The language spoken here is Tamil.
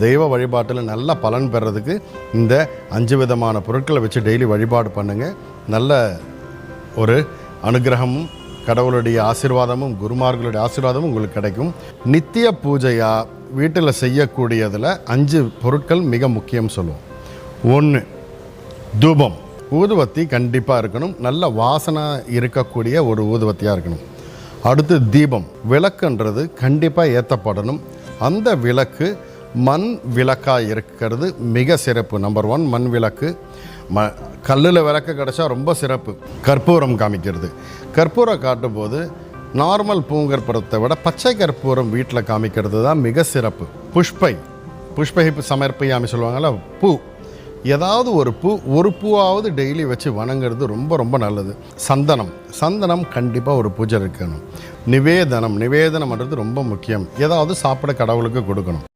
தெய்வ வழிபாட்டில் நல்ல பலன் பெறதுக்கு இந்த 5 விதமான பொருட்களை வச்சு டெய்லி வழிபாடு பண்ணுங்கள். நல்ல ஒரு அனுகிரகமும் கடவுளுடைய ஆசீர்வாதமும் குருமார்களுடைய ஆசீர்வாதமும் உங்களுக்கு கிடைக்கும். நித்திய பூஜையாக வீட்டில் செய்யக்கூடியதில் 5 பொருட்கள் மிக முக்கியம் சொல்லுவோம். 1 தூபம், ஊதுவத்தி கண்டிப்பாக இருக்கணும். நல்ல வாசனை இருக்கக்கூடிய ஒரு ஊதுவத்தியாக இருக்கணும். அடுத்து தீபம், விளக்குன்றது கண்டிப்பாக ஏற்றப்படணும். அந்த விளக்கு மண் விளக்காக இருக்கிறது மிக சிறப்பு. நம்பர் 1 மண் விளக்கு. கல்லில் விளக்கு கிடச்சா ரொம்ப சிறப்பு. கற்பூரம் காமிக்கிறது, கற்பூரம் காட்டும்போது நார்மல் பூங்கற்பூரத்தை விட பச்சை கற்பூரம் வீட்டில் காமிக்கிறது தான் மிக சிறப்பு. புஷ்பை சமர்ப்பயாமி சொல்லுவாங்கள்ல, பூ, ஏதாவது ஒரு பூவாவது டெய்லி வச்சு வணங்குறது ரொம்ப ரொம்ப நல்லது. சந்தனம் கண்டிப்பாக ஒரு பூஜை இருக்கணும். நிவேதனம்ன்றது ரொம்ப முக்கியம். ஏதாவது சாப்பிட கடவுளுக்கு கொடுக்கணும்.